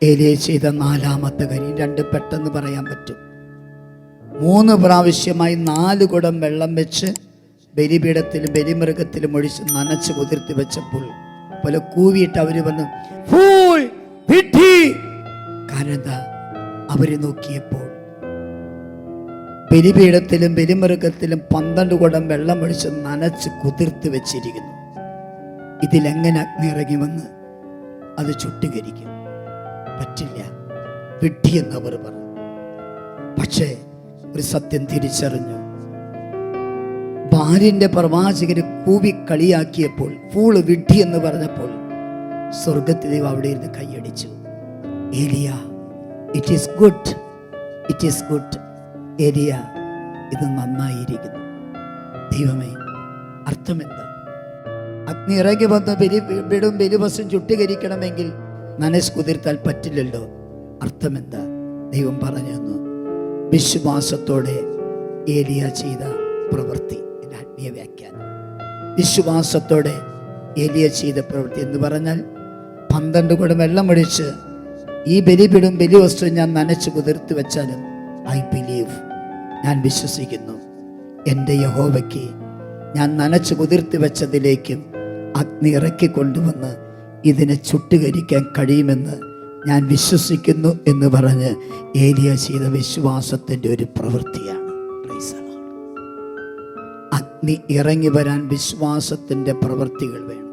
ഏലിയ ചെയ്ത നാലാമത്തെ കാര്യം, രണ്ട് പെട്ടെന്ന് പറയാൻ പറ്റും. 3 പ്രാവശ്യമായി 4 കുടം വെള്ളം വെച്ച് ബലിപീഠത്തിലും ബലിമൃഗത്തിലും ഒഴിച്ച് നനച്ച് കുതിർത്തി വെച്ചപ്പോൾ പോലെ കൂവിയിട്ട് അവർ വന്ന് ഫൂൾ വിഡ്ഢി. കാരണം എന്താ? അവര് നോക്കിയപ്പോൾ ബലിപീഠത്തിലും ബലിമൃഗത്തിലും 12 കുടം വെള്ളം ഒഴിച്ച് നനച്ച് കുതിർത്തി വെച്ചിരിക്കുന്നു. ഇതിലെങ്ങനെ അഗ്നി ഇറങ്ങി വന്ന് അത് ചുട്ടുകരിക്കും? പറ്റില്ല, വിഡ്ഢി എന്നവർ പറഞ്ഞു. പക്ഷേ ഒരു സത്യം തിരിച്ചറിഞ്ഞു. ഭാര്യന്റെ പ്രവാചകര് കൂവി കളിയാക്കിയപ്പോൾ, ഫൂള് വിഡ്ഢി എന്ന് പറഞ്ഞപ്പോൾ, സ്വർഗത്തിൽ ദൈവം അവിടെ ഇരുന്ന് കൈയടിച്ചു. Eliya, it is good, it is good. Eliya, ഇത് നന്നായിരിക്കുന്നു. ദൈവമേ, അർത്ഥമെന്താ? അഗ്നി ഇറങ്ങി വന്ന് ബലിപീഠവും ബലിവസ്തുവും ചുട്ടുകരിക്കണമെങ്കിൽ നനച്ച് കുതിർത്താൽ പറ്റില്ലല്ലോ. അർത്ഥമെന്താ? ദൈവം പറഞ്ഞു തന്നു. വിശ്വാസത്തോടെ ഏലിയ ചെയ്ത പ്രവൃത്തി. ആത്മീയ വ്യാഖ്യാനം: വിശ്വാസത്തോടെ ഏലിയ ചെയ്ത പ്രവൃത്തി എന്ന് പറഞ്ഞാൽ 12 കുടം വെള്ളമൊഴിച്ച് ഈ ബലിപീഠവും ബലിവസ്തുവും ഞാൻ നനച്ച് കുതിർത്ത് വെച്ചാലും ഐ ബിലീവ്, ഞാൻ വിശ്വസിക്കുന്നു, എൻ്റെ യഹോവയ്ക്ക് ഞാൻ നനച്ച് കുതിർത്തി വെച്ചതിലേക്കും അഗ്നി ഇറക്കിക്കൊണ്ടുവന്ന് ഇതിനെ ചുട്ടുകരിക്കാൻ കഴിയുമെന്ന് ഞാൻ വിശ്വസിക്കുന്നു എന്ന് പറഞ്ഞ് ഏലിയ ചെയ്ത വിശ്വാസത്തിൻ്റെ ഒരു പ്രവൃത്തിയാണ്. അഗ്നി ഇറങ്ങി വരാൻ വിശ്വാസത്തിൻ്റെ പ്രവൃത്തികൾ വേണം.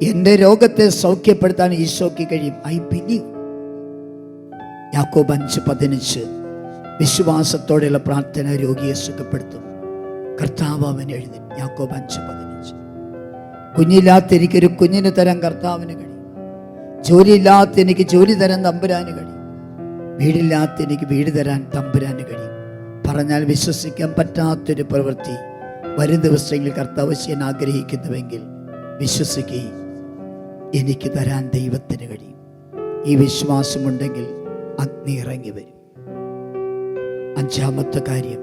എൻ്റെ രോഗത്തെ സൗഖ്യപ്പെടുത്താൻ ഈശോയ്ക്ക് കഴിയും. I believe. യാക്കോബ് 5:15 വിശ്വാസത്തോടെയുള്ള പ്രാർത്ഥന രോഗിയെ സുഖപ്പെടുത്തും. കർത്താവ് അവൻ എഴുതി. യാക്കോബ് 5:15. കുഞ്ഞില്ലാത്ത എനിക്കൊരു കുഞ്ഞിന് തരാൻ കർത്താവിന് കഴിയും. ജോലിയില്ലാത്ത എനിക്ക് ജോലി തരാൻ തമ്പുരാന് കഴിയും. വീടില്ലാത്ത എനിക്ക് വീട് തരാൻ തമ്പുരാന് കഴിയും. പറഞ്ഞാൽ വിശ്വസിക്കാൻ പറ്റാത്തൊരു പ്രവൃത്തി വരും ദിവസങ്ങളിൽ കർത്താവ് ചെയ്യാൻ ആഗ്രഹിക്കുന്നുവെങ്കിൽ വിശ്വസിക്കുകയും എനിക്ക് തരാൻ ദൈവത്തിന് കഴിയും. ഈ വിശ്വാസമുണ്ടെങ്കിൽ അഗ്നി ഇറങ്ങി വരും. 5-ാമത്തെ കാര്യം,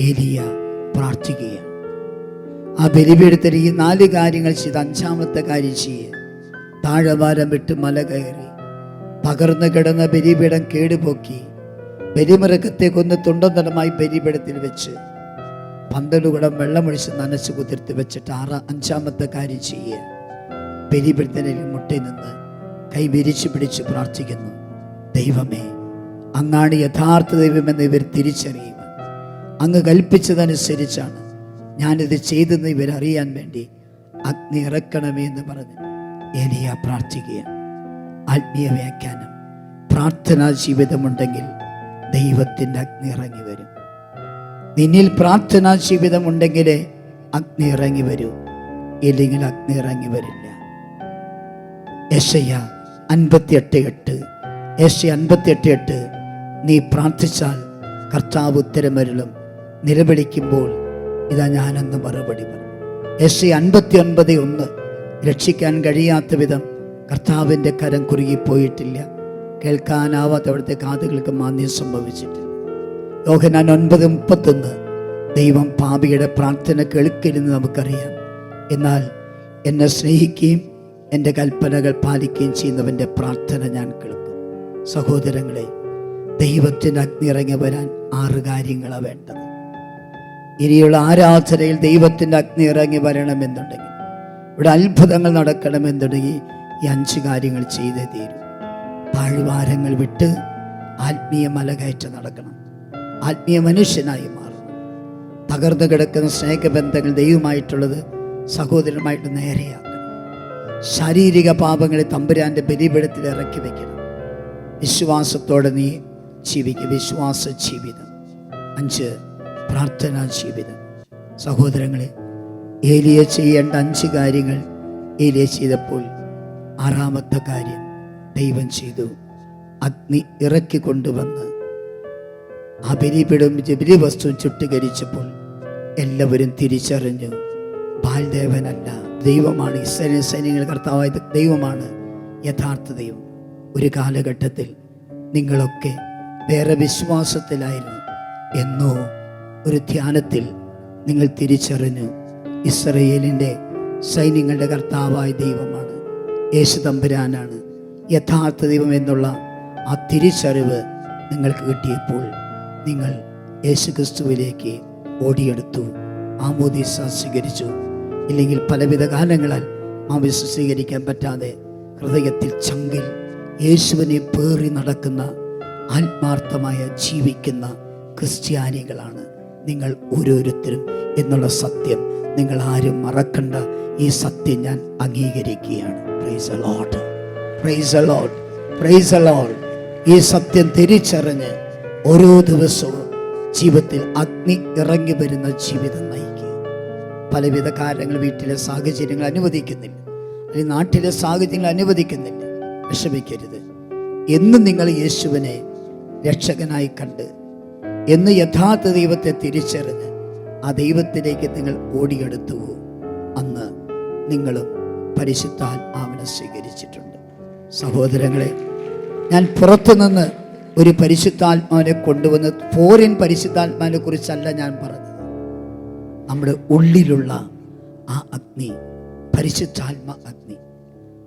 ഏലിയ പ്രാർത്ഥിക്കുകയാണ്. ആ ബലിപീഠത്തിൽ ഈ 4 കാര്യങ്ങൾ ചെയ്ത് 5-ാമത്തെ കാര്യം ചെയ്യുക. താഴവാരം വിട്ട് മല കയറി പകർന്നു കിടന്ന ബലിപീഠം കേടുപോക്കി ബലിമൃഗത്തെ കൊന്ന് തുണ്ടന്തടമായി ബലിപീഠത്തിൽ വെച്ച് 12 കുടം വെള്ളമൊഴിച്ച് നനച്ച് കുതിർത്തി വെച്ചിട്ട് 5-ാമത്തെ കാര്യം ചെയ്യുക. ബലിപീഠത്തിന് മുട്ടി നിന്ന് കൈ വിരിച്ചു പിടിച്ച് പ്രാർത്ഥിക്കുന്നു. ദൈവമേ, അങ്ങാണ് യഥാർത്ഥ ദൈവമെന്ന് ഇവർ തിരിച്ചറിയുക. അങ്ങ് കൽപ്പിച്ചതനുസരിച്ചാണ് ഞാനിത് ചെയ്തെന്ന് ഇവരറിയാൻ വേണ്ടി അഗ്നി ഇറക്കണമേ എന്ന് പറഞ്ഞ് ഏലിയ പ്രാർത്ഥിക്കുകയാണ്. ആത്മീയ വ്യാഖ്യാനം: പ്രാർത്ഥനാ ജീവിതമുണ്ടെങ്കിൽ ദൈവത്തിൻ്റെ അഗ്നി ഇറങ്ങി വരും. നിന്നിൽ പ്രാർത്ഥനാ ജീവിതമുണ്ടെങ്കിലേ അഗ്നി ഇറങ്ങി വരൂ, ഇല്ലെങ്കിൽ അഗ്നി ഇറങ്ങി വരില്ല. യെശയ്യാ 58:8 58:8 നീ പ്രാർത്ഥിച്ചാൽ കർത്താവ് ഉത്തരമരുളും, നിലവിളിക്കുമ്പോൾ ഇതാ ഞാനെന്ന് മറുപടി പറയും. യെശയ്യാ 59:1 രക്ഷിക്കാൻ കഴിയാത്ത വിധം കർത്താവിൻ്റെ കരം കുറുകിപ്പോയിട്ടില്ല, കേൾക്കാനാവാത്ത അവിടുത്തെ കാതുകൾക്ക് മാന്യം സംഭവിച്ചിട്ടില്ല. യോഹന്നാൻ 9:31 ദൈവം പാപിയുടെ പ്രാർത്ഥന കേൾക്കില്ലെന്ന് നമുക്കറിയാം, എന്നാൽ എന്നെ സ്നേഹിക്കുകയും എൻ്റെ കൽപ്പനകൾ പാലിക്കുകയും ചെയ്യുന്നവൻ്റെ പ്രാർത്ഥന ഞാൻ കേൾക്കും. സഹോദരങ്ങളെ, ദൈവത്തിൻ്റെ അഗ്നി ഇറങ്ങി വരാൻ 6 കാര്യങ്ങളാണ് വേണ്ടത്. ഇനിയുള്ള ആരാധനയിൽ ദൈവത്തിൻ്റെ അഗ്നി ഇറങ്ങി വരണമെന്നുണ്ടെങ്കിൽ, ഇവിടെ അത്ഭുതങ്ങൾ നടക്കണമെന്നുണ്ടെങ്കിൽ ഈ 5 കാര്യങ്ങൾ ചെയ്തേ തീരും. താഴ്വാരങ്ങൾ വിട്ട് ആത്മീയ മലകയറ്റം നടക്കണം. ആത്മീയ മനുഷ്യനായി മാറണം. തകർന്നു കിടക്കുന്ന സ്നേഹബന്ധങ്ങൾ ദൈവമായിട്ടുള്ളത് സഹോദരനുമായിട്ട് നേരെയാക്കണം. ശാരീരിക പാപങ്ങളെ തമ്പുരാൻ്റെ ബലിപീഠത്തിൽ ഇറക്കി വയ്ക്കണം. വിശ്വാസത്തോടെ നീ ജീവിക്കുക. വിശ്വാസ ജീവിതം. 5 പ്രാർത്ഥനാ ജീവിതം. സഹോദരങ്ങളെ, ഏലിയ ചെയ്യേണ്ട 5 കാര്യങ്ങൾ ഏലിയ ചെയ്തപ്പോൾ 6-ാമത്തെ കാര്യം ദൈവം ചെയ്തു. അഗ്നി ഇറക്കി കൊണ്ടുവന്ന് ആ ബലിപീഠവും ബലിവസ്തുവും ചുട്ടുകരിച്ചപ്പോൾ എല്ലാവരും തിരിച്ചറിഞ്ഞു, ബാൽദേവനല്ല, ദൈവമാണ്. ഇസ്രായേൽ സൈന്യങ്ങൾ കർത്താവായ ദൈവമാണ് യഥാർത്ഥ ദൈവം. ഒരു കാലഘട്ടത്തിൽ നിങ്ങളൊക്കെ വേറെ വിശ്വാസത്തിലായിരുന്നു. എന്നോ ഒരു ധ്യാനത്തിൽ നിങ്ങൾ തിരിച്ചറിഞ്ഞു, ഇസ്രായേലിൻ്റെ സൈന്യങ്ങളുടെ കർത്താവായ ദൈവമാണ്, യേശു തമ്പുരാനാണ്. യഥാർത്ഥ ദൈവം എന്നുള്ള ആ തിരിച്ചറിവ് നിങ്ങൾക്ക് കിട്ടിയപ്പോൾ നിങ്ങൾ യേശുക്രിസ്തുവിലേക്ക് ഓടിയെടുത്തു, മാമോദീസ സ്വീകരിച്ചു. ഇല്ലെങ്കിൽ പലവിധ കാരണങ്ങളാൽ മാമോദീസ സ്വീകരിക്കാൻ പറ്റാതെ ഹൃദയത്തിൽ ചങ്കിൽ യേശുവിനെ പേറി നടക്കുന്ന ആത്മാർത്ഥമായ ജീവിക്കുന്ന ക്രിസ്ത്യാനികളാണ് നിങ്ങൾ ഓരോരുത്തരും എന്നുള്ള സത്യം നിങ്ങൾ ആരും മറക്കണ്ട. ഈ സത്യം ഞാൻ അംഗീകരിക്കുകയാണ്. Praise the Lord, praise the Lord, praise the Lord. ഈ സത്യം തിരിച്ചറിഞ്ഞ് ഓരോ ദിവസവും ജീവിതത്തിൽ അഗ്നി ഇറങ്ങി വരുന്ന ജീവിതം നയിക്കുക. പലവിധ കാര്യങ്ങൾ വീട്ടിലെ സാഹചര്യങ്ങൾ അനുവദിക്കുന്നില്ല, അല്ലെങ്കിൽ നാട്ടിലെ സാഹചര്യങ്ങൾ അനുവദിക്കുന്നില്ല. വിഷമിക്കരുത്. എന്ന് നിങ്ങൾ യേശുവിനെ രക്ഷകനായി കണ്ട്, എന്ന് യഥാർത്ഥ ദൈവത്തെ തിരിച്ചറിഞ്ഞ് ആ ദൈവത്തിലേക്ക് നിങ്ങൾ ഓടിയെടുത്തുവോ, അന്ന് നിങ്ങളും പരിശുദ്ധാത്മാവിനെ സ്വീകരിച്ചിട്ടുണ്ട്. സഹോദരങ്ങളെ, ഞാൻ പുറത്തുനിന്ന് ഒരു പരിശുദ്ധാത്മാവിനെ കൊണ്ടുവന്ന് ഫോറിൻ പരിശുദ്ധാത്മാവിനെ കുറിച്ചല്ല ഞാൻ പറഞ്ഞത്. നമ്മുടെ ഉള്ളിലുള്ള ആ അഗ്നി, പരിശുദ്ധാത്മ അഗ്നി,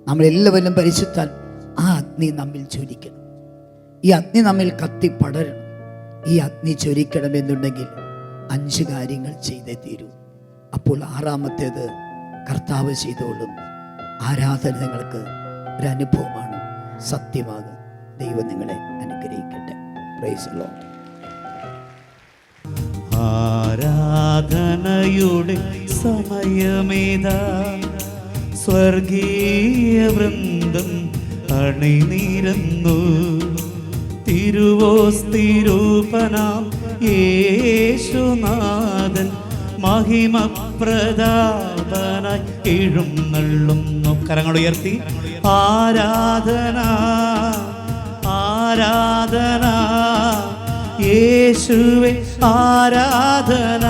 നമ്മളെല്ലാവരും പരിശുദ്ധാത്മ ആ അഗ്നി നമ്മിൽ ജ്വലിക്കണം. ഈ അഗ്നി നമ്മിൽ കത്തിപ്പടരണം. ഈ അഗ്നി ജ്വലിക്കണമെന്നുണ്ടെങ്കിൽ 5 കാര്യങ്ങൾ ചെയ്തേ തീരൂ. അപ്പോൾ 6ാമത്തേത് കർത്താവ് ചെയ്തോളും. ആരാധന നിങ്ങൾക്ക് ഒരു അനുഭവമാണ്, സത്യമാകും. ദൈവം നിങ്ങളെ അനുഗ്രഹിക്കട്ടെ. Price the Lord. ആരാധനയുടെ സമയമേതാ, സ്വർഗീയ വൃന്ദം അണിനിരന്നു. തിരുവോസ്തിരൂപനാം യേശുനാഥൻ മഹിമപ്രതാപനായി എഴുന്നള്ളുന്നു. കരങ്ങൾ ഉയർത്തി ആരാധന, ആരാധന, യേശുവേ ആരാധന.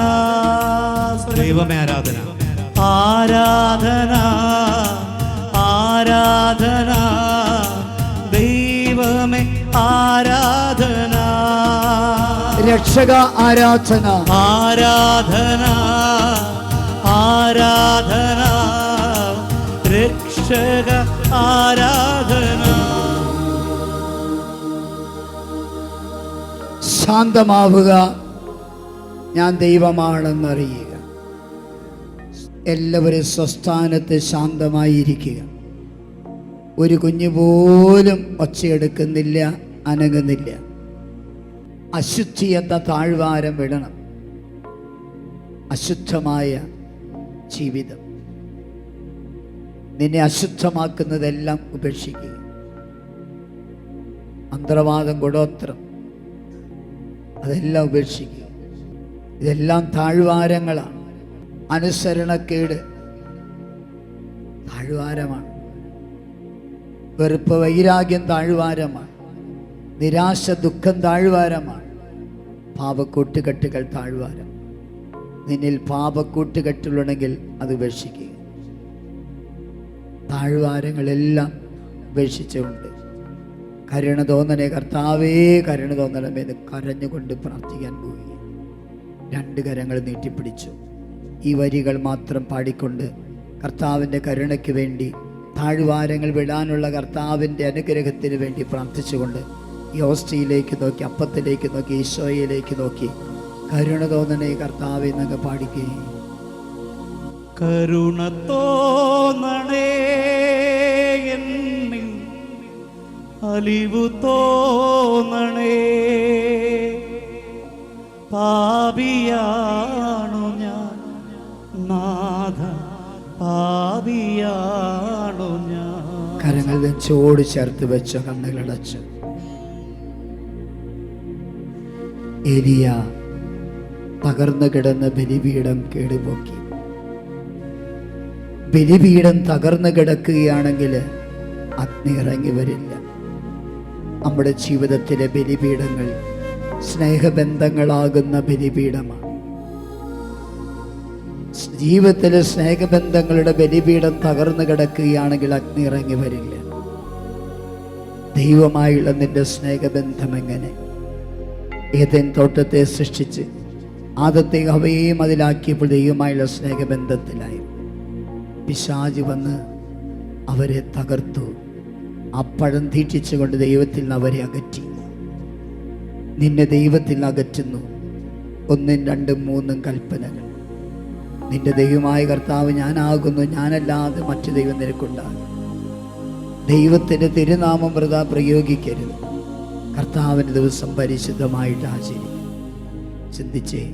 ദൈവമേ ആരാധന, ആരാധന, ആരാധന, ദൈവമേ ആരാധന. രക്ഷക ആരാധന, ആരാധന, ആരാധന, രക്ഷക ആരാധന. ശാന്തമാവുക, ഞാൻ ദൈവമാണെന്നറിയുക. എല്ലാവരും സ്വസ്ഥാനത്ത് ശാന്തമായിരിക്കുക. ഒരു കുഞ്ഞു പോലും ഒച്ചയെടുക്കുന്നില്ല, അനങ്ങുന്നില്ല. അശുദ്ധി എന്ന താഴ്വാരം വിടണം. അശുദ്ധമായ ജീവിതം, നിന്നെ അശുദ്ധമാക്കുന്നതെല്ലാം ഉപേക്ഷിക്കുക. മന്ത്രവാദം, കൂടോത്രം, അതെല്ലാം ഉപേക്ഷിക്കുക. ഇതെല്ലാം താഴ്വാരങ്ങളാണ്. അനുസരണക്കേട് താഴ്വാരമാണ്. വെറുപ്പ്, വൈരാഗ്യം താഴ്വാരമാണ്. നിരാശ, ദുഃഖം താഴ്വാരമാണ്. പാപക്കൂട്ടുകെട്ടുകൾ താഴ്വാരം. നിന്നിൽ പാപക്കൂട്ടുകെട്ടുകളുണ്ടെങ്കിൽ അത് ഉപേക്ഷിക്കുക. താഴ്വാരങ്ങളെല്ലാം ഉപേക്ഷിച്ചുകൊണ്ട് കരുണ തോന്നണേ കർത്താവേ, കരുണ തോന്നണമെന്ന് കരഞ്ഞുകൊണ്ട് പ്രാർത്ഥിക്കാൻ പോവുക. 2 കരങ്ങൾ നീട്ടിപ്പിടിച്ചു. ഈ വരികൾ മാത്രം പാടിക്കൊണ്ട് കർത്താവിൻ്റെ കരുണയ്ക്ക് വേണ്ടി, താഴ്വാരങ്ങൾ വിടാനുള്ള കർത്താവിൻ്റെ അനുഗ്രഹത്തിന് വേണ്ടി പ്രാർത്ഥിച്ചുകൊണ്ട് ഈ ഹോസ്റ്റിയിലേക്ക് നോക്കി, അപ്പത്തിലേക്ക് നോക്കി, ഈശോയിലേക്ക് നോക്കി കരുണ തോന്നണേ കർത്താവേ എന്നൊക്കെ പാടിക്കുകയും കരുണ തോന്നണേ എന്നിൽ, അലിവു തോന്നണേ. പാപിയാണു ഞാൻ നാഥ, പാപിയാണു ഞാൻ. കരങ്ങൾ നെഞ്ചോട് ചേർത്ത് വെച്ച് കണ്ണുകളടച്ച് ഏലിയ തകർന്നു കിടന്ന ബലിപീഠം കേടുപോക്കി. ബലിപീഠം തകർന്നു കിടക്കുകയാണെങ്കിൽ അഗ്നി ഇറങ്ങി വരില്ല. നമ്മുടെ ജീവിതത്തിലെ ബലിപീഠങ്ങൾ സ്നേഹബന്ധങ്ങളാകുന്ന ബലിപീഠമാണ്. ജീവിതത്തിലെ സ്നേഹബന്ധങ്ങളുടെ ബലിപീഠം തകർന്നു കിടക്കുകയാണെങ്കിൽ അഗ്നി ഇറങ്ങി വരില്ല. ദൈവമായുള്ള നിന്റെ സ്നേഹബന്ധം എങ്ങനെ? ഏദൻ തോട്ടത്തെ സൃഷ്ടിച്ച് ആദത്തെ ഹവ്വയെയും അതിലാക്കിയപ്പോൾ ദൈവമായുള്ള സ്നേഹബന്ധത്തിലായി. പിശാച് വന്ന് അവരെ തകർത്തു. ആ പഴം തീറ്റിച്ചുകൊണ്ട് ദൈവത്തിൽ നിന്ന് അവരെ അകറ്റി. നിന്നെ ദൈവത്തിൽ നിന്ന് അകറ്റുന്നു 1, 2, 3 കൽപ്പനകൾ. നിന്റെ ദൈവമായ കർത്താവ് ഞാനാകുന്നു, ഞാനല്ലാതെ മറ്റു ദൈവം നിനക്കുണ്ടാകും. ദൈവത്തിൻ്റെ തിരുനാമം വൃഥാ പ്രയോഗിക്കരുത്. കർത്താവിൻ്റെ ദിവസം പരിശുദ്ധമായിട്ട് ആചരിക്കും. ചിന്തിച്ചേ,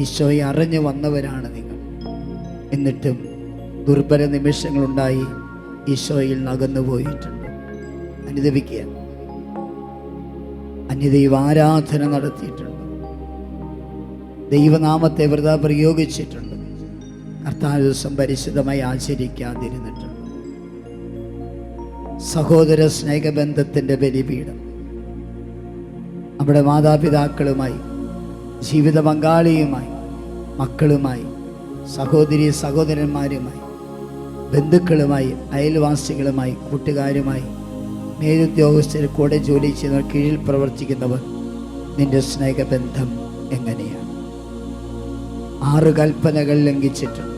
ഈശോയെ അറിഞ്ഞു വന്നവരാണ് നിങ്ങൾ. എന്നിട്ടും ദുർബല നിമിഷങ്ങളുണ്ടായി ഈശോയിൽ നകന്നു പോയിട്ടുണ്ട്. അനുദപിക്കുക. അന്യദൈവ ആരാധന നടത്തിയിട്ടുണ്ട്. ദൈവനാമത്തെ വൃഥാ പ്രയോഗിച്ചിട്ടുണ്ട്. കർത്താവ് ദിവസം പരിശുദ്ധമായി ആചരിക്കാതിരുന്നിട്ടുണ്ട്. സഹോദര സ്നേഹബന്ധത്തിൻ്റെ ബലിപീഠം നമ്മുടെ മാതാപിതാക്കളുമായി, ജീവിത പങ്കാളിയുമായി, മക്കളുമായി, സഹോദരി സഹോദരന്മാരുമായി, ബന്ധുക്കളുമായി, അയൽവാസികളുമായി, കൂട്ടുകാരുമായി, മേലുദ്യോഗസ്ഥർ, കൂടെ ജോലി ചെയ്യുന്നവർ, കീഴിൽ പ്രവർത്തിക്കുന്നവർ, നിന്റെ സ്നേഹബന്ധം എങ്ങനെയാണ്? 6 കൽപ്പനകൾ ലംഘിച്ചിട്ടുണ്ട്.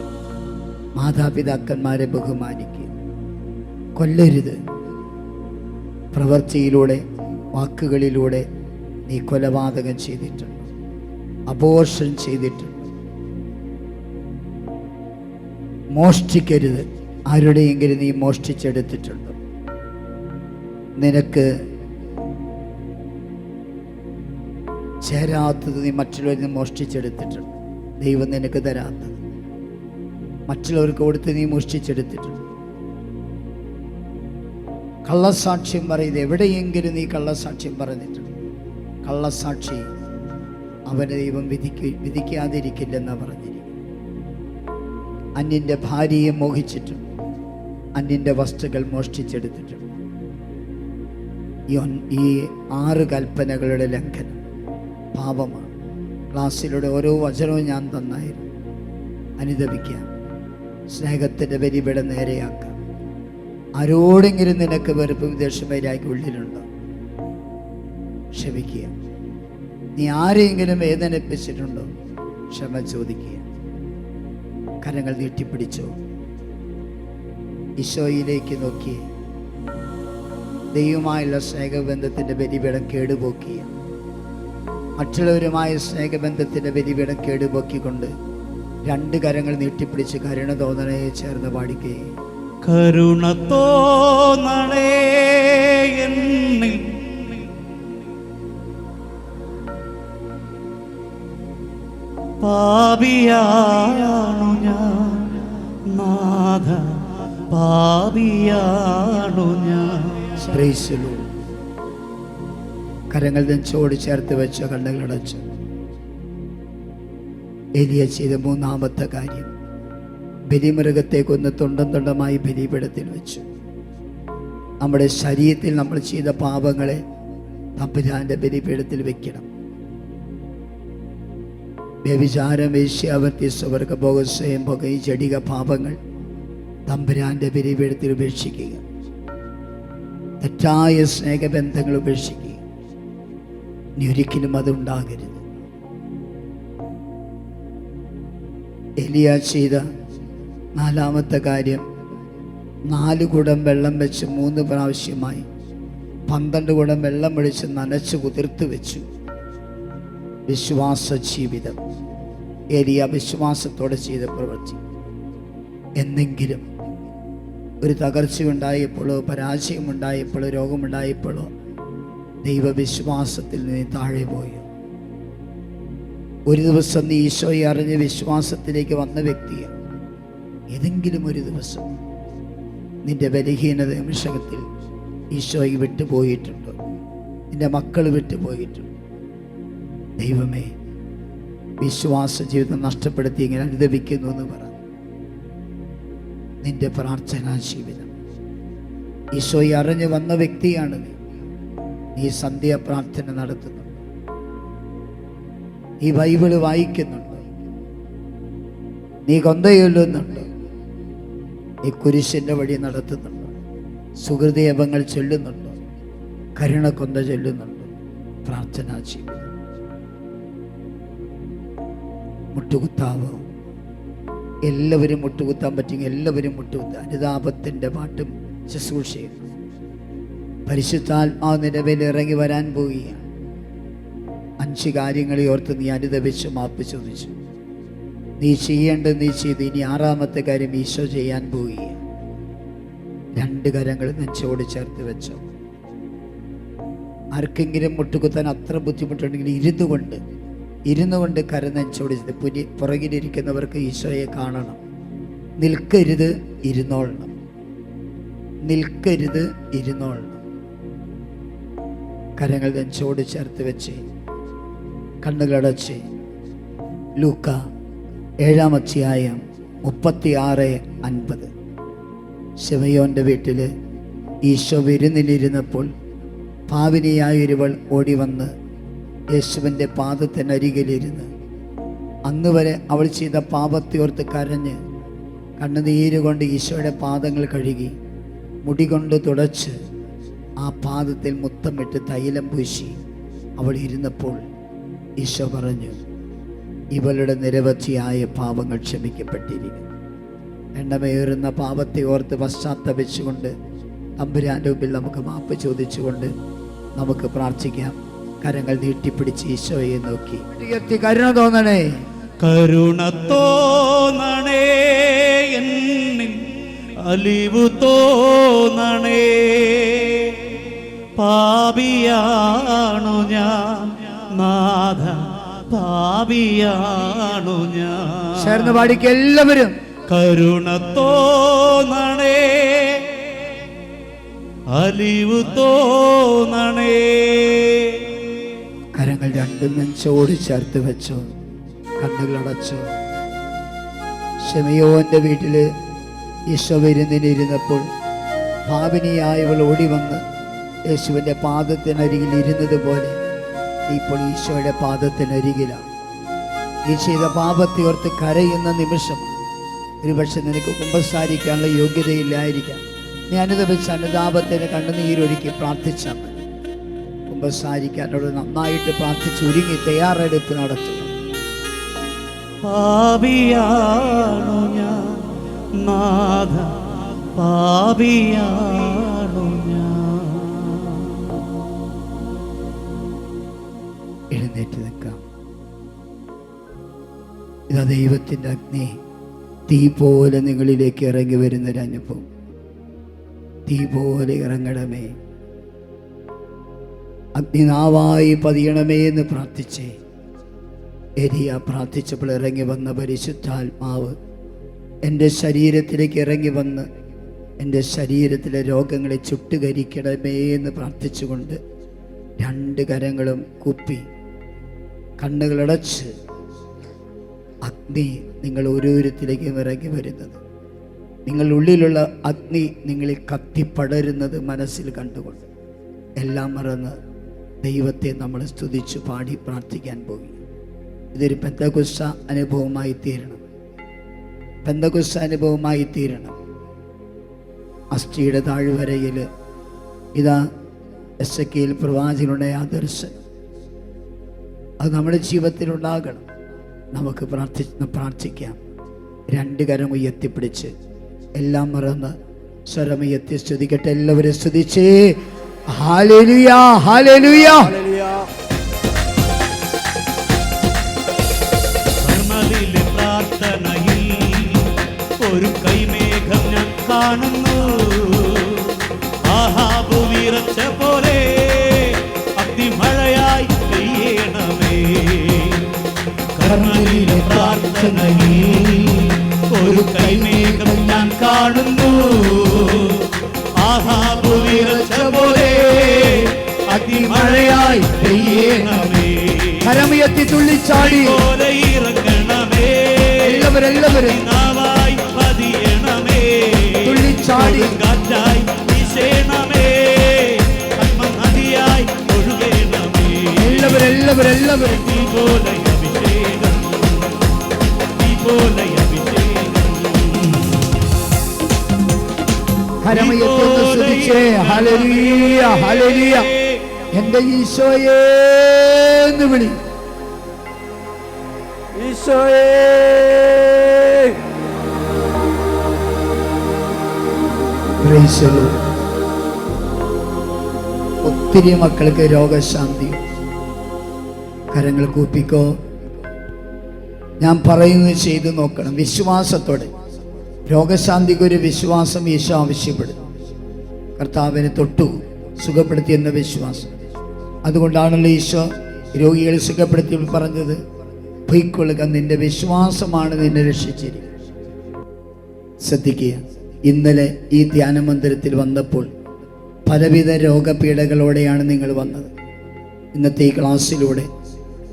മാതാപിതാക്കന്മാരെ ബഹുമാനിക്കുക, കൊല്ലരുത്. പ്രവൃത്തിയിലൂടെ, വാക്കുകളിലൂടെ നീ കൊലപാതകം ചെയ്തിട്ടുണ്ട്, അബോർഷൻ ചെയ്തിട്ടുണ്ട്. മോഷ്ടിക്കരുത്. ആരുടെയെങ്കിലും നീ മോഷ്ടിച്ചെടുത്തിട്ടുണ്ട്. നിനക്ക് ചേരാത്തത് നീ മറ്റുള്ളവരിൽ നിന്ന് മോഷ്ടിച്ചെടുത്തിട്ടുണ്ട്. ദൈവം നിനക്ക് തരാത്തത് മറ്റുള്ളവർക്ക് കൊടുത്ത് നീ മോഷ്ടിച്ചെടുത്തിട്ടുണ്ട്. കള്ളസാക്ഷ്യം പറയുന്നത് എവിടെയെങ്കിലും നീ കള്ളസാക്ഷ്യം പറഞ്ഞിട്ടുണ്ട്. കള്ളസാക്ഷി അവനെ ദൈവം വിധിക്കാതിരിക്കില്ലെന്നാണ് പറഞ്ഞിരിക്കുന്നത്. അന്യൻ്റെ ഭാര്യയെ മോഹിച്ചിട്ടുണ്ട്. അന്യൻ്റെ വസ്തുക്കൾ മോഷ്ടിച്ചെടുത്തിട്ടുണ്ട്. ഈ 6 കൽപ്പനകളുടെ ലംഘനം പാപമാണ്. ക്ലാസ്സിലൂടെ ഓരോ വചനവും ഞാൻ തന്നായിരുന്നു. അനുദപിക്കാം. സ്നേഹത്തിൻ്റെ ബലിപീഠം നേരെയാക്കാം. ആരോടെങ്കിലും നിനക്ക് വെറുപ്പ് വിദ്വേഷം വൈരാഗ്യം ഉള്ളിലുണ്ടോ? ക്ഷമിക്കുക. നീ ആരെയെങ്കിലും വേദനിപ്പിച്ചിട്ടുണ്ടോ? ക്ഷമ ചോദിക്കുക. കരങ്ങൾ നീട്ടിപ്പിടിച്ചോ. ഈശോയിലേക്ക് നോക്കി ദൈവമായുള്ള സ്നേഹബന്ധത്തിൻ്റെ ബലിപീഠം കേടുപോക്കിയ, മറ്റുള്ളവരുമായ സ്നേഹബന്ധത്തിൻ്റെ ബലിപീഠം കേടുപോക്കിക്കൊണ്ട് 2 കരങ്ങൾ നീട്ടിപ്പിടിച്ച് കരുണ തോന്നണേ ചേർന്ന് പാടിക്കുകയെ. കരുണ തോന്നണേ എന്നിൽ, പാപിയാണു ഞാൻ നാഥ, പാപിയാണു ഞാൻ. കരങ്ങൾ നെഞ്ചോട് ചേർത്ത് വെച്ച് കണ്ണുകളടച്ചു. എലിയ ചെയ്ത 3ാമത്തെ കാര്യം, ബലിമൃഗത്തെ കൊന്ന് തുണ്ടമായി ബലിപീഠത്തിൽ വെച്ചു. നമ്മുടെ ശരീരത്തിൽ നമ്മൾ ചെയ്ത പാപങ്ങളെ തമ്പുരാന്റെ ബലിപീഠത്തിൽ വെക്കണം. വ്യഭിചാരം, വേശ്യാവൃത്തി, സ്വർഗ്ഗഭോഗം, സ്വയംഭോഗം, ഈ ജടിക പാപങ്ങൾ തമ്പുരാന്റെ ബലിപീഠത്തിൽ ഉപേക്ഷിക്കുക. തെറ്റായ സ്നേഹബന്ധങ്ങൾ ഉപേക്ഷിക്കുക. ഇനി ഒരിക്കലും അതുണ്ടാകരുത്. എലിയ ചെയ്ത 4ാമത്തെ കാര്യം, 4 കുടം വെള്ളം വെച്ച് 3 പ്രാവശ്യമായി 12 കുടം വെള്ളം ഒഴിച്ച് നനച്ച് കുതിർത്ത് വെച്ചു. വിശ്വാസ ജീവിതം. എലിയ വിശ്വാസത്തോടെ ചെയ്ത പ്രവൃത്തി. എന്തെങ്കിലും ഒരു തകർച്ചയുണ്ടായപ്പോഴോ, പരാജയമുണ്ടായപ്പോഴോ, രോഗമുണ്ടായപ്പോഴോ ദൈവവിശ്വാസത്തിൽ നിന്ന് താഴെ പോയോ? ഒരു ദിവസം നീ ഈശോയെ അറിഞ്ഞ് വിശ്വാസത്തിലേക്ക് വന്ന വ്യക്തിയാണ്. ഏതെങ്കിലും ഒരു ദിവസം നിന്റെ ബലഹീനത നിമിഷത്തിൽ ഈശോയെ വിട്ടുപോയിട്ടുണ്ടോ? നിന്റെ മക്കൾ വിട്ടുപോയിട്ടുണ്ടോ? ദൈവമേ, വിശ്വാസ ജീവിതം നഷ്ടപ്പെടുത്തി ഇങ്ങനെ അനുദപിക്കുന്നു എന്ന് പറ. നിന്റെ പ്രാർത്ഥനാ ജീവിതം. ഈശോയെ അറിഞ്ഞ് വന്ന വ്യക്തിയാണ് നീ സന്ധ്യാ പ്രാർത്ഥന നടത്തുന്നുണ്ട്. നീ ബൈബിള് വായിക്കുന്നുണ്ട്. നീ കൊന്തയൊല്ലുന്നുണ്ട്. നീ കുരിശിൻ്റെ വഴി നടത്തുന്നുണ്ട്. സുഹൃദയപങ്ങൾ ചൊല്ലുന്നുണ്ട്. കരുണ കൊന്ത ചൊല്ലുന്നുണ്ട്. പ്രാർത്ഥനാ ജീവിതം. മുട്ടുകുത്താവോ? എല്ലാവരും മുട്ടുകുത്താൻ പറ്റുമെങ്കിൽ എല്ലാവരും മുട്ടുകുത്ത. അനുതാപത്തിൻ്റെ പാട്ടും ശുശ്രൂഷയും പരിശുദ്ധാത്മാവ് നിന്റെ മേൽ ഇറങ്ങി വരാൻ പോവുകയാണ്. 5 കാര്യങ്ങളെ ഓർത്ത് നീ അനുദപിച്ച് മാപ്പ് ചോദിച്ചു. നീ ചെയ്യേണ്ടത് നീ ചെയ്ത്. ഇനി 6-ാമത്തെ കാര്യം ഈശോ ചെയ്യാൻ പോവുകയാണ്. 2 കരങ്ങൾ നെഞ്ചോട് ചേർത്ത് വെച്ചോ. ആർക്കെങ്കിലും മുട്ടുകുത്താൻ അത്ര ബുദ്ധിമുട്ടുണ്ടെങ്കിൽ ഇരുന്നു കൊണ്ട് കര നെഞ്ചോട് പുറകിലിരിക്കുന്നവർക്ക് ഈശോയെ കാണണം. നിൽക്കരുത്, ഇരുന്നോളണം. നിൽക്കരുത്, ഇരുന്നോളണം. കരങ്ങൾ നെഞ്ചോട് ചേർത്ത് വെച്ച് കണ്ണുകളടച്ച് ലൂക്ക 7-ാം അധ്യായം 36-50. ശിമയോന്റെ വീട്ടിൽ ഈശോ വിരുന്നിലിരുന്നപ്പോൾ പാപിനിയായൊരുവൾ ഓടി വന്ന് യേശുവിൻ്റെ പാദത്തിനരികിലിരുന്ന് അന്ന് വരെ അവൾ ചെയ്ത പാപത്തെയോർത്ത് കരഞ്ഞ് കണ്ണുനീരുകൊണ്ട് ഈശോയുടെ പാദങ്ങൾ കഴുകി മുടി കൊണ്ട് തുടച്ച് ആ പാദത്തിൽ മുത്തമിട്ട് തൈലം പൂശി അവൾ ഇരുന്നപ്പോൾ ഈശോ പറഞ്ഞു, ഇവളുടെ നിരവധിയായ പാപങ്ങൾ ക്ഷമിക്കപ്പെട്ടിരിക്കുന്നു. എണ്ണമേറുന്ന പാപത്തെ ഓർത്ത് പശ്ചാത്തപിച്ചുകൊണ്ട് തമ്പുരാൻ്റെ മുമ്പിൽ നമുക്ക് മാപ്പ് ചോദിച്ചുകൊണ്ട് നമുക്ക് പ്രാർത്ഥിക്കാം. കരങ്ങൾ നീട്ടിപ്പിടിച്ച് ഈശോയെ നോക്കി കരുണ തോന്നണേ, കരുണ തോന്നണേ, എന്നിൽ അലിവു തോന്നണേ. പാപിയാണു ഞാൻ നാഥ, പാപിയാണു ഞാൻ. ചേർന്ന് പാടിക്ക് എല്ലാവരും. കരുണ തോന്നണേ, അലിവു തോന്നണേ. കരങ്ങൾ 2 നെഞ്ചോട് ചേർത്ത് വെച്ചോ, കണ്ണുകളടച്ചോ. ശിമയോന്റെ വീട്ടില് ഈശോ വിരുന്നിനിരുന്നപ്പോൾ പാപിനിയായവൾ ഓടി വന്ന് യേശുവിൻ്റെ പാദത്തിനരികിൽ ഇരുന്നത് പോലെ ഇപ്പോൾ ഈശോയുടെ പാദത്തിനരികിലാണ്. ഈ ചെയ്ത പാപത്തെ ഓർത്ത് കരയുന്ന നിമിഷം. ഒരുപക്ഷെ നിനക്ക് കുമ്പസാരിക്കാനുള്ള യോഗ്യതയില്ലായിരിക്കാം. നീ അനുദപിച്ച അനുതാപത്തിന് കണ്ണുനീരൊഴുക്കി പ്രാർത്ഥിച്ചാൽ മതി. കുമ്പസാരിക്കാനോട് നന്നായിട്ട് പ്രാർത്ഥിച്ച് ഒരുങ്ങി തയ്യാറെടുപ്പ് നടത്തുക. പാപിയാണു ഞാൻ നാഥ, പാപിയാണു ഞാൻ. എഴുന്നേറ്റ് നിൽക്കാം. ഇതാ ദൈവത്തിൻ്റെ അഗ്നി തീ പോലെ നിങ്ങളിലേക്ക് ഇറങ്ങി വരുന്നൊരനുഭവം. തീ പോലെ ഇറങ്ങണമേ, അഗ്നിനാവായി പതിയണമേ എന്ന് പ്രാർത്ഥിച്ചേ. എലിയ പ്രാർത്ഥിച്ചപ്പോൾ ഇറങ്ങി വന്ന പരിശുദ്ധാത്മാവ് എൻ്റെ ശരീരത്തിലേക്ക് ഇറങ്ങി വന്ന് എൻ്റെ ശരീരത്തിലെ രോഗങ്ങളെ ചുട്ടുകരിക്കണമേ എന്ന് പ്രാർത്ഥിച്ചുകൊണ്ട് 2 കരങ്ങളും കുപ്പി കണ്ണുകളടച്ച് അഗ്നി നിങ്ങൾ ഓരോരുത്തരിലേക്കും ഇറങ്ങി വരുന്നത്, നിങ്ങളുടെ ഉള്ളിലുള്ള അഗ്നി നിങ്ങളിൽ കത്തിപ്പടരുന്നത് മനസ്സിൽ കണ്ടുകൊണ്ട് എല്ലാം മറന്ന് ദൈവത്തെ നമ്മൾ സ്തുതിച്ച് പാടി പ്രാർത്ഥിക്കാൻ പോകും. ഇതൊരു പെന്തക്കോസ്ത അനുഭവമായി തീരണം. പെന്തക്കോസ്ത അനുഭവമായി തീരണം. അസ്ഥിയുടെ താഴ്വരയിൽ ഇതാ എസെക്കിയേൽ പ്രവാചകനുടെ ആ ദർശനം അത് നമ്മുടെ ജീവിതത്തിലുണ്ടാകണം. നമുക്ക് പ്രാർത്ഥിക്കാം. 2 കരം ഉയർത്തിപ്പിടിച്ച് എല്ലാം മറന്ന് സ്വരമുയർത്തി സ്തുതിക്കട്ടെ. എല്ലാവരും സ്തുതിച്ചേ. Hallelujah, hallelujah. പ്രാർത്ഥനയിൽ ഒരു കൈമേഘം ഞാൻ കാണുന്നു. ആഹാബ് വിറച്ച പോലെ അഗ്നിമഴയായി പെയ്യണമേ. കർമ്മലിലെ പ്രാർത്ഥനയിൽ ഒരു കൈമേഘം ഞാൻ കാണുന്നു. ആഹാബ് വിറച്ച പോലെ അഗ്നിമഴയായി പെയ്യണമേ. കരമുയർത്തി തുള്ളിച്ചാടി പോലെ ഇറങ്ങണമേ. എല്ലാവരും നാവായി പതിയണമേ. തുള്ളിച്ചാടി കാറ്റായി വീശണമേ. നദിയായി ഒഴുകണമേ. എല്ലാവരും നീ പോലെ അഭിഷേകം, നീ പോലെ അഭിഷേകം. കരമുയർത്തി സ്തുതിച്ചേ. Hallelujah, hallelujah. എൻ്റെ ഈശോയേ എന്ന് വിളി. ഈശോയേ പ്രൈസ് ദി ലോർഡ്. ഒത്തിരി മക്കൾക്ക് രോഗശാന്തി. കരങ്ങൾ കൂപ്പിക്കോ. ഞാൻ പറയുന്നത് ചെയ്തു നോക്കണം വിശ്വാസത്തോടെ. രോഗശാന്തിക്ക് ഒരു വിശ്വാസം ഈശോ ആവശ്യപ്പെടുന്നു. കർത്താവിനെ തൊട്ടു സുഖപ്പെടുത്തിയെന്ന വിശ്വാസം. അതുകൊണ്ടാണല്ലോ ഈശോ രോഗികളെ സുഖപ്പെടുത്തി പറഞ്ഞത്, പൊയ്ക്കൊള്ളുക, നിന്റെ വിശ്വാസമാണ് നിന്നെ രക്ഷിച്ചിരിക്കുന്നത്. ശ്രദ്ധിക്കുക, ഇന്നലെ ഈ ധ്യാന മന്ദിരത്തിൽ വന്നപ്പോൾ പലവിധ രോഗപീഠകളോടെയാണ് നിങ്ങൾ വന്നത്. ഇന്നത്തെ ഈ ക്ലാസ്സിലൂടെ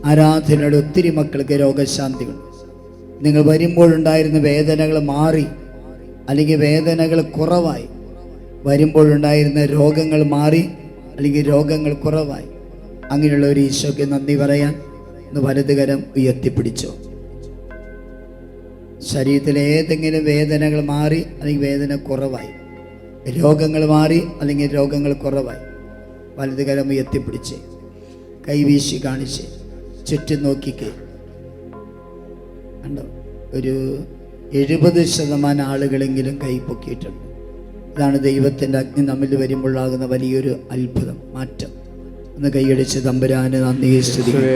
ആരാധനയുടെ ഒത്തിരി മക്കൾക്ക് രോഗശാന്തികൾ. നിങ്ങൾ വരുമ്പോഴുണ്ടായിരുന്ന വേദനകൾ മാറി, അല്ലെങ്കിൽ വേദനകൾ കുറവായി. വരുമ്പോഴുണ്ടായിരുന്ന രോഗങ്ങൾ മാറി, അല്ലെങ്കിൽ രോഗങ്ങൾ കുറവായി. അങ്ങനെയുള്ള ഒരു ഈശോയ്ക്ക് നന്ദി പറയാൻ ഒന്ന് വലതുകരം ഉയർത്തിപ്പിടിച്ചോ. ശരീരത്തിലെ ഏതെങ്കിലും വേദനകൾ മാറി, അല്ലെങ്കിൽ വേദന കുറവായി. രോഗങ്ങൾ മാറി, അല്ലെങ്കിൽ രോഗങ്ങൾ കുറവായി. വലതുകരം ഉയർത്തിപ്പിടിച്ച് കൈവീശി കാണിച്ച് ചുറ്റും നോക്കിക്കേ. കണ്ടോ, ഒരു 70% ആളുകളെങ്കിലും കൈ പൊക്കിയിട്ടുണ്ട്. ഇതാണ് ദൈവത്തിൻ്റെ അഗ്നി നമ്മിൽ വരുമ്പോഴാകുന്ന വലിയൊരു അത്ഭുതം, മാറ്റം. ഒന്ന് കൈയടിച്ച് തമ്പുരാന് നന്ദി സ്തുതിക്കുന്നു.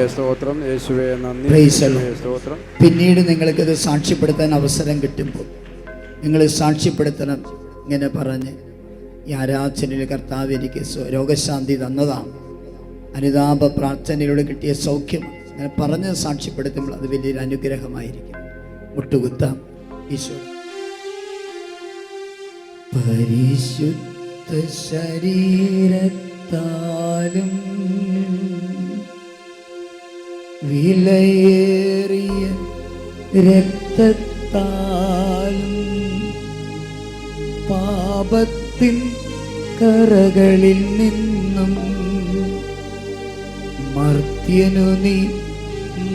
പിന്നീട് നിങ്ങൾക്കത് സാക്ഷ്യപ്പെടുത്താൻ അവസരം കിട്ടുമ്പോൾ നിങ്ങൾ സാക്ഷ്യപ്പെടുത്തണം. ഇങ്ങനെ പറഞ്ഞ്, ഈ ആരാധനയിൽ കർത്താവ് എനിക്ക് രോഗശാന്തി തന്നതാണ്, അനുതാപ പ്രാർത്ഥനയിലൂടെ കിട്ടിയ സൗഖ്യം. അങ്ങനെ പറഞ്ഞ് സാക്ഷ്യപ്പെടുത്തുമ്പോൾ അത് വലിയൊരു അനുഗ്രഹമായിരിക്കും. മുട്ടുകുത്താം. ഈശോ പരിശുദ്ധ ശരീരത്താലും വിലയേറിയ രക്തത്താലും പാപത്തിൻ കറകളിൽ നിന്നും മർത്യനു നീ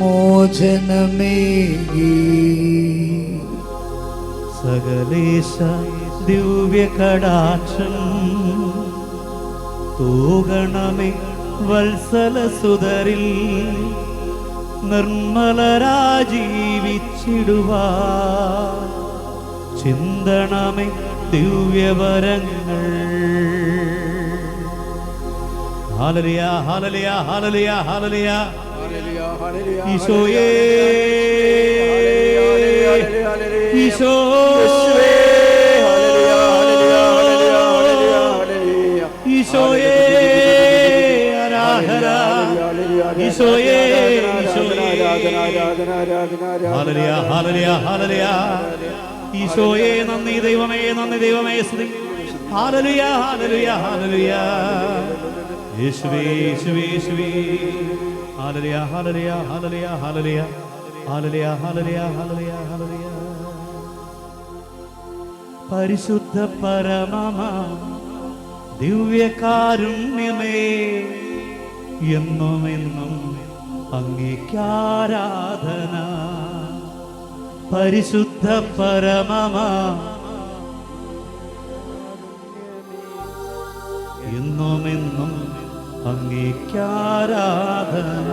മോചനമേകി. സകലേശ ദിവ്യകടാക്ഷം തൂകണമേ വത്സലസുതരിൽ, നിർമ്മലരാജീവിച്ചിടുവാൻ ചിന്തണമേ ദിവ്യവരങ്ങൾ. Hallelujah hallelujah hallelujah hallelujah. ഈശോയേ ഈശോ ഈശോയേ ആരാധന. ഈശോയേ ഹല്ലേലൂയ ഹല്ലേലൂയ ഹല്ലേലൂയ. ഈശോയേ നന്ദി ദൈവമേ, നന്ദി ദൈവമേ, സ്തുതി. Hallelujah hallelujah hallelujah. യേശുവേ യേശുവേ യേശുവേ. Hallelujah hallelujah hallelujah hallelujah hallelujah hallelujah hallelujah hallelujah. പരിശുദ്ധ പരമമാ ദിവ്യകാരുണ്യമേ, എന്നും എന്നും അങ്ങേക്കാരാധന. പരിശുദ്ധ പരമമാ എന്നും എന്നും അങ്ങേക്കാരാധന.